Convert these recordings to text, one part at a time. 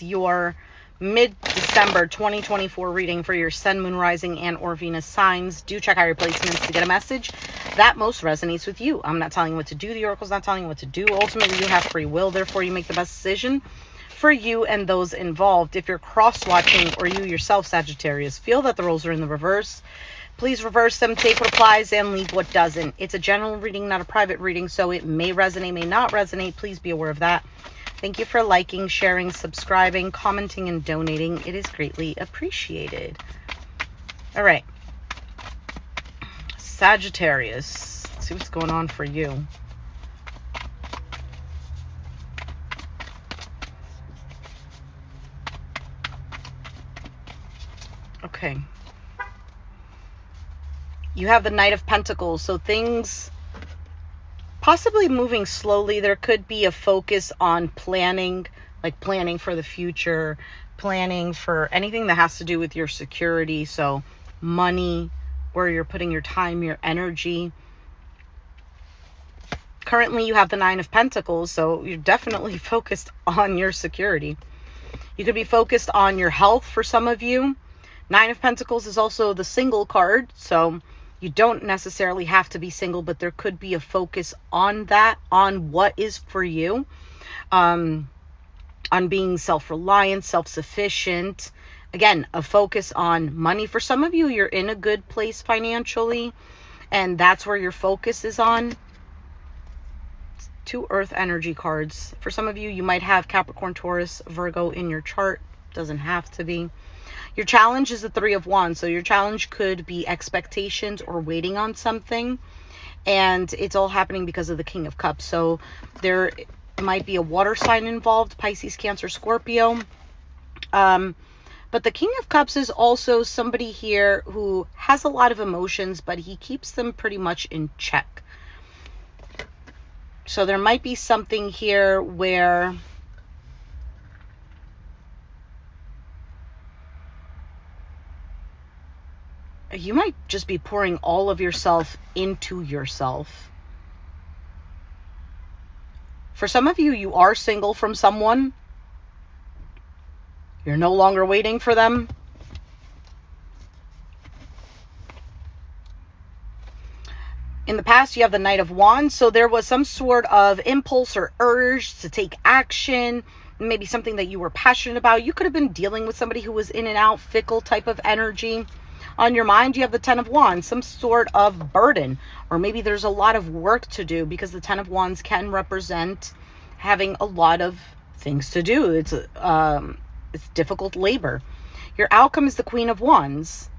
your mid-December 2024 reading for your Sun, Moon, Rising, and or Venus signs. Do check out your placements to get a message that most resonates with you. I'm not telling you what to do. The Oracle's not telling you what to do. Ultimately, you have free will. Therefore, you make the best decision for you and those involved. If you're cross-watching or you yourself, Sagittarius, feel that the roles are in the reverse, please reverse them, take what applies, and leave what doesn't. It's a general reading, not a private reading, so it may resonate, may not resonate. Please be aware of that. Thank you for liking, sharing, subscribing, commenting, and donating. It is greatly appreciated. All right. Sagittarius. Let's see what's going on for you. Okay. You have the Knight of Pentacles, so things possibly moving slowly. There could be a focus on planning, like planning for the future, planning for anything that has to do with your security. So money, where you're putting your time, your energy. Currently, you have the Nine of Pentacles, so you're definitely focused on your security. You could be focused on your health for some of you. Nine of Pentacles is also the single card, so you don't necessarily have to be single, but there could be a focus on that, on what is for you, on being self-reliant, self-sufficient. Again, a focus on money. For some of you, you're in a good place financially, and that's where your focus is on. Two Earth energy cards. For some of you, you might have Capricorn, Taurus, Virgo in your chart. Doesn't have to be. Your challenge is the Three of Wands. So your challenge could be expectations or waiting on something. And it's all happening because of the King of Cups. So there might be a water sign involved, Pisces, Cancer, Scorpio. But the King of Cups is also somebody here who has a lot of emotions, but he keeps them pretty much in check. So there might be something here where you might just be pouring all of yourself into yourself. For some of you, you are single from someone. You're no longer waiting for them. In the past, you have the Knight of Wands. So there was some sort of impulse or urge to take action. Maybe something that you were passionate about. You could have been dealing with somebody who was in and out, fickle type of energy. On your mind, you have the Ten of Wands, some sort of burden, or maybe there's a lot of work to do, because the Ten of Wands can represent having a lot of things to do. It's difficult labor. Your outcome is the Queen of Wands,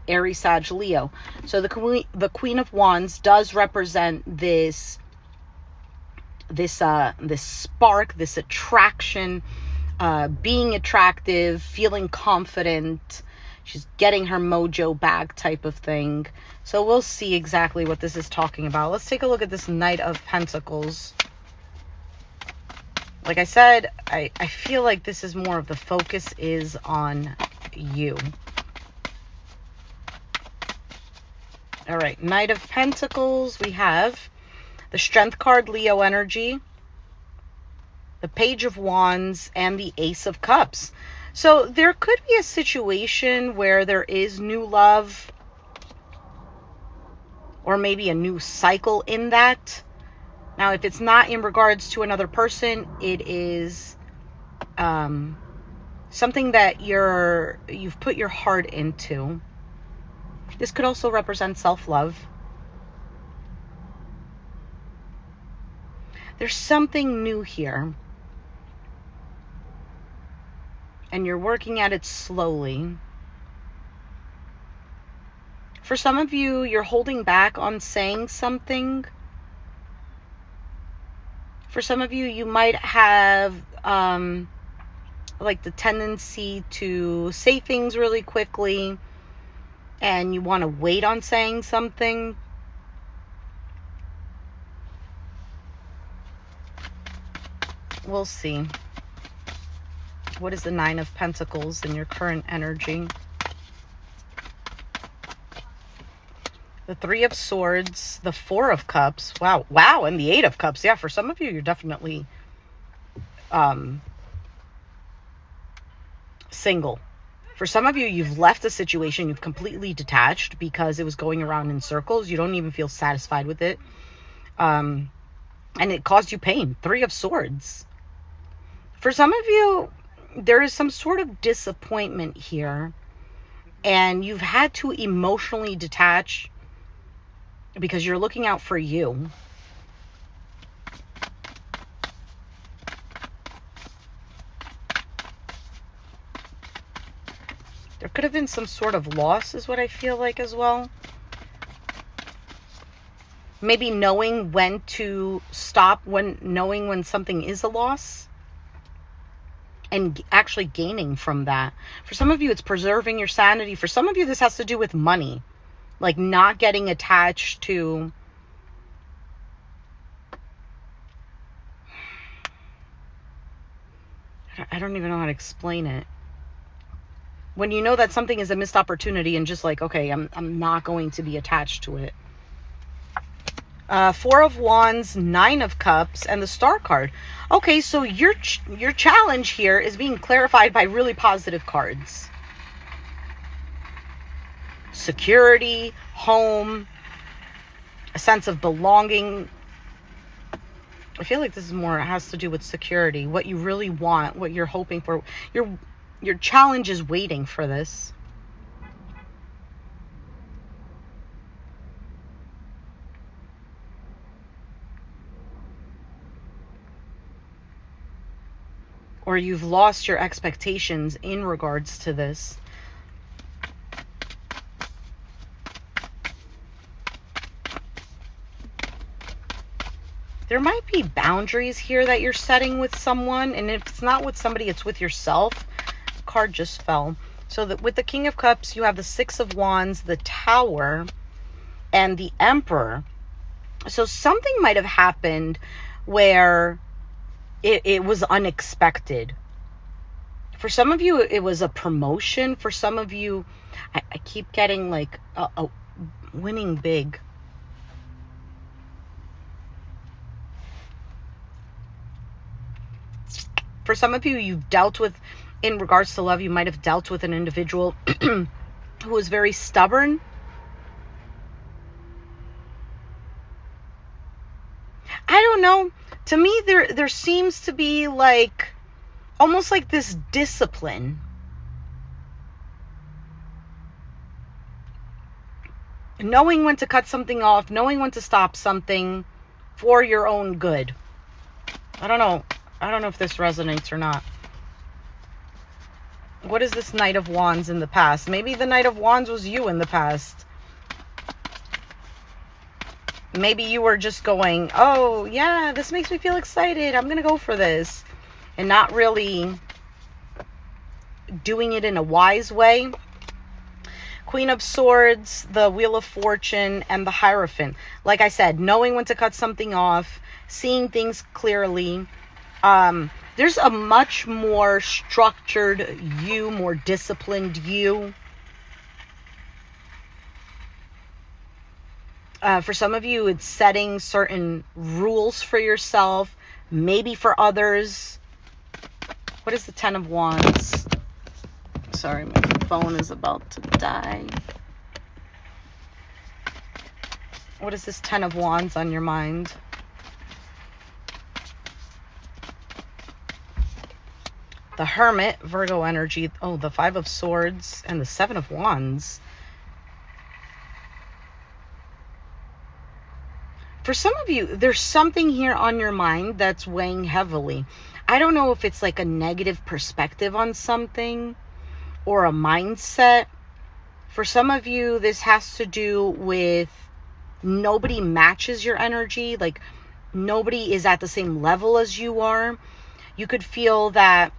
Aries, Sag, Leo. So the Queen of Wands does represent this spark, this attraction, being attractive, feeling confident. She's getting her mojo back type of thing. So we'll see exactly what this is talking about. Let's take a look at this Knight of Pentacles. Like I said, I feel like this is more of the focus is on you. All right, Knight of Pentacles. We have the Strength card, Leo energy, the Page of Wands, and the Ace of Cups. So there could be a situation where there is new love, or maybe a new cycle in that. Now, if it's not in regards to another person, it is something that you've put your heart into. This could also represent self-love. There's something new here. And you're working at it slowly. For some of you, you're holding back on saying something. For some of you, you might have like the tendency to say things really quickly, and you want to wait on saying something. We'll see. What is the Nine of Pentacles in your current energy? The Three of Swords, the Four of Cups. Wow, and the Eight of Cups. Yeah, for some of you, you're definitely single. For some of you, you've left a situation, you've completely detached because it was going around in circles. You don't even feel satisfied with it. And it caused you pain. 3 of Swords. For some of you, there is some sort of disappointment here. And you've had to emotionally detach because you're looking out for you. There could have been some sort of loss is what I feel like as well. Maybe knowing when to stop, knowing when something is a loss. And actually gaining from that. For some of you, it's preserving your sanity. For some of you, this has to do with money. Like not getting attached to... I don't even know how to explain it. When you know that something is a missed opportunity and just like, okay, I'm not going to be attached to it. 4 of Wands, 9 of Cups, and the Star card. Okay, so your challenge here is being clarified by really positive cards. Security, home, a sense of belonging. I feel like this is more, it has to do with security, what you really want, what you're hoping for. Your challenge is waiting for this. Or you've lost your expectations in regards to this. There might be boundaries here that you're setting with someone. And if it's not with somebody, it's with yourself. The card just fell. So that with the King of Cups, you have the 6 of Wands, the Tower, and the Emperor. So something might have happened where it was unexpected. For some of you, it was a promotion. For some of you, I keep getting like a winning big. For some of you, you've dealt with, in regards to love, you might have dealt with an individual who was very stubborn. I don't know. To me, there seems to be like, almost like this discipline. Knowing when to cut something off, knowing when to stop something for your own good. I don't know if this resonates or not. What is this Knight of Wands in the past? Maybe the Knight of Wands was you in the past. Maybe you were just going, oh, yeah, this makes me feel excited. I'm going to go for this. And not really doing it in a wise way. Queen of Swords, the Wheel of Fortune, and the Hierophant. Like I said, knowing when to cut something off, seeing things clearly. There's a much more structured you, more disciplined you. For some of you, it's setting certain rules for yourself, maybe for others. What is the 10 of Wands? Sorry, my phone is about to die. What is this 10 of Wands on your mind? The Hermit, Virgo energy. Oh, the 5 of Swords and the 7 of Wands. For some of you, there's something here on your mind that's weighing heavily. I don't know if it's like a negative perspective on something or a mindset. For some of you, this has to do with nobody matches your energy. Like nobody is at the same level as you are. You could feel that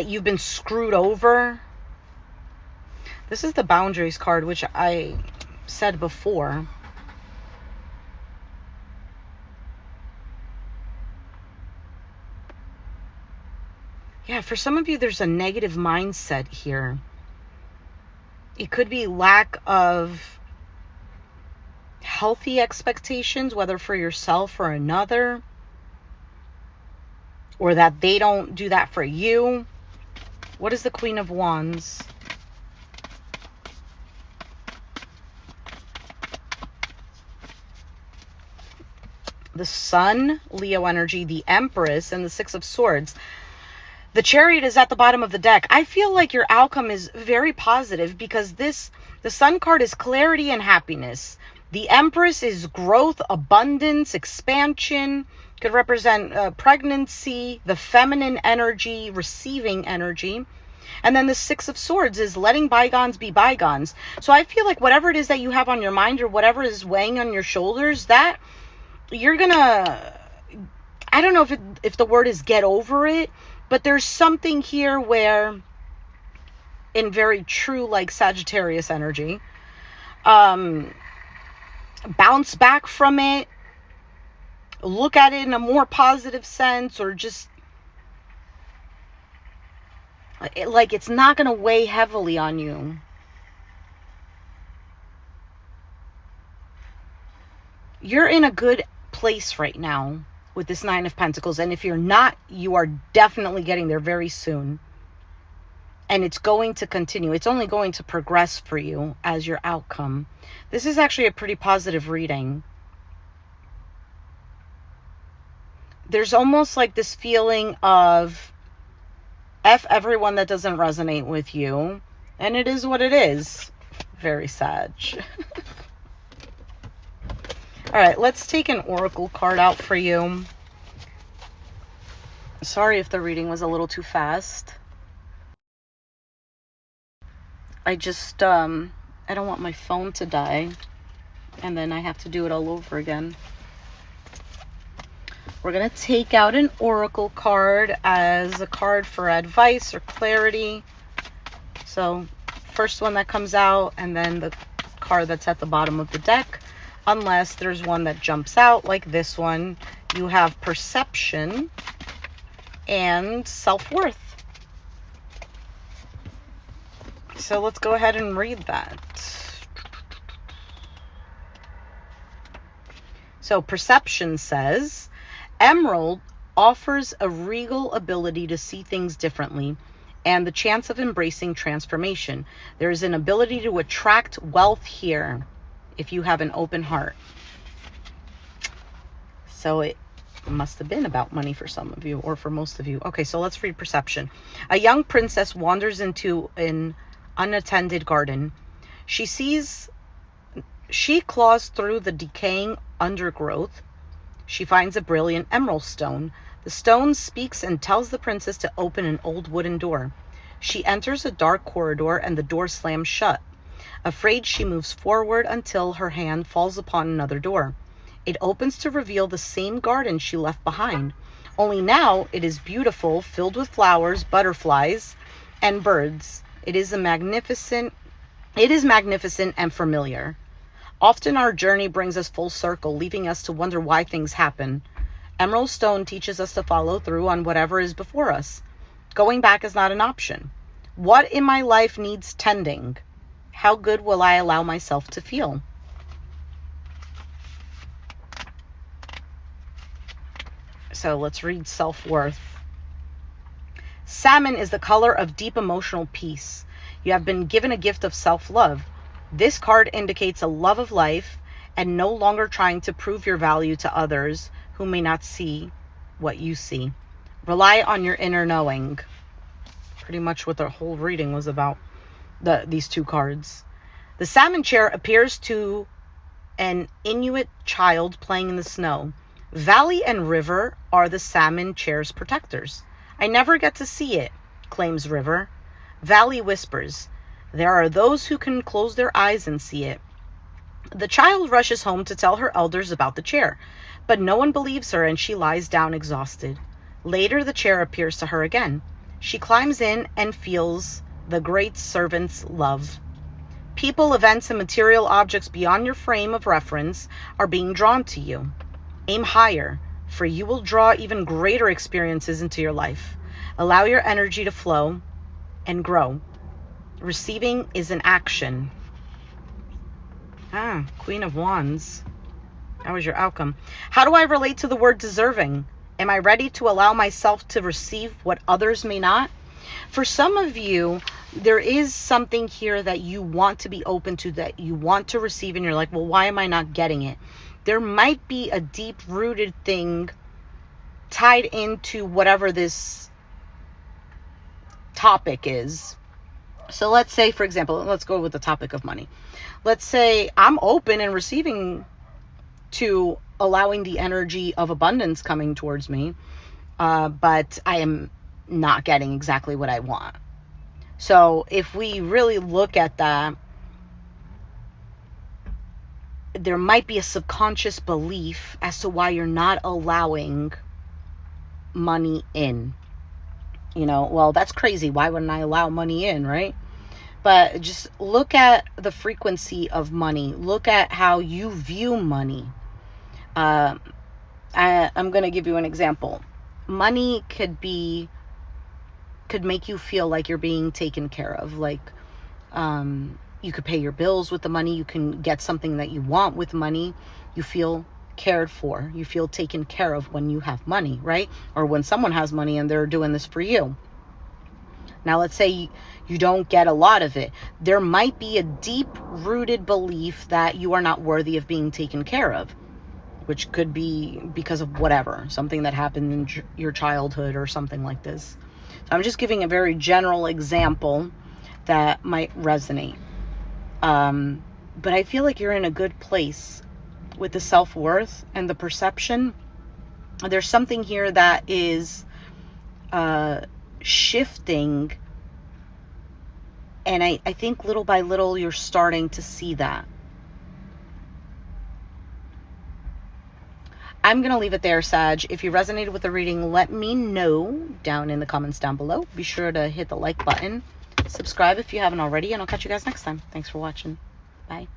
you've been screwed over. This is the Boundaries card, which I said before. Yeah, for some of you, there's a negative mindset here. It could be lack of healthy expectations, whether for yourself or another, or that they don't do that for you, What is the Queen of Wands? The Sun, Leo energy, the Empress, and the Six of Swords. The Chariot is at the bottom of the deck. I feel like your outcome is very positive because the Sun card is clarity and happiness. The Empress is growth, abundance, expansion. Could represent pregnancy, the feminine energy, receiving energy. And then the Six of Swords is letting bygones be bygones. So I feel like whatever it is that you have on your mind or whatever is weighing on your shoulders, that you're gonna, I don't know if the word is get over it, but there's something here where, in very true like Sagittarius energy, bounce back from it, look at it in a more positive sense, or just like it's not going to weigh heavily on you. You're in a good place right now with this Nine of Pentacles, and if you're not, you are definitely getting there very soon. And it's going to continue. It's only going to progress for you as your outcome. This is actually a pretty positive reading. There's almost like this feeling of F everyone that doesn't resonate with you. And it is what it is. Very Sag. All right, let's take an oracle card out for you. Sorry if the reading was a little too fast. I just, I don't want my phone to die. And then I have to do it all over again. We're going to take out an oracle card as a card for advice or clarity. So, first one that comes out, and then the card that's at the bottom of the deck. Unless there's one that jumps out, like this one. You have perception and self-worth. So let's go ahead and read that. So perception says, Emerald offers a regal ability to see things differently and the chance of embracing transformation. There is an ability to attract wealth here if you have an open heart. So it must have been about money for some of you, or for most of you. Okay, so let's read perception. A young princess wanders into an unattended garden. She claws through the decaying undergrowth. She finds a brilliant emerald stone. The stone speaks and tells the princess to open an old wooden door. She enters a dark corridor and the door slams shut. Afraid, she moves forward until her hand falls upon another door. It opens to reveal the same garden she left behind. Only now it is beautiful, filled with flowers, butterflies, and birds. It is magnificent and familiar. Often our journey brings us full circle, leaving us to wonder why things happen. Emerald Stone teaches us to follow through on whatever is before us. Going back is not an option. What in my life needs tending? How good will I allow myself to feel? So let's read self-worth. Salmon is the color of deep emotional peace. You have been given a gift of self-love. This card indicates a love of life and no longer trying to prove your value to others who may not see what you see. Rely on your inner knowing. Pretty much what the whole reading was about. These two cards. The salmon chair appears to an Inuit child playing in the snow. Valley and River are the salmon chair's protectors. I never get to see it, claims River. Valley whispers, there are those who can close their eyes and see it. The child rushes home to tell her elders about the chair, but no one believes her and she lies down exhausted. Later, the chair appears to her again. She climbs in and feels the great servant's love. People, events, and material objects beyond your frame of reference are being drawn to you. Aim higher, for you will draw even greater experiences into your life. Allow your energy to flow and grow. Receiving is an action. Queen of Wands. That was your outcome. How do I relate to the word deserving? Am I ready to allow myself to receive what others may not? For some of you, there is something here that you want to be open to, that you want to receive, and you're like, well, why am I not getting it? There might be a deep-rooted thing tied into whatever this topic is. So let's say, for example, let's go with the topic of money. Let's say I'm open and receiving to allowing the energy of abundance coming towards me, but I am not getting exactly what I want. So if we really look at that, there might be a subconscious belief as to why you're not allowing money in. You know, well, that's crazy. Why wouldn't I allow money in, right? But just look at the frequency of money. Look at how you view money. I'm going to give you an example. Money could make you feel like you're being taken care of. Like, you could pay your bills with the money. You can get something that you want with money. You feel cared for. You feel taken care of when you have money, right? Or when someone has money and they're doing this for you. Now, let's say you don't get a lot of it. There might be a deep-rooted belief that you are not worthy of being taken care of, which could be because of whatever, something that happened in your childhood or something like this. So I'm just giving a very general example that might resonate. But I feel like you're in a good place with the self-worth and the perception. There's something here that is shifting, and I think little by little you're starting to see that. I'm going to leave it there, Sag. If you resonated with the reading, let me know down in the comments down below. Be sure to hit the like button. Subscribe if you haven't already, and I'll catch you guys next time. Thanks for watching. Bye.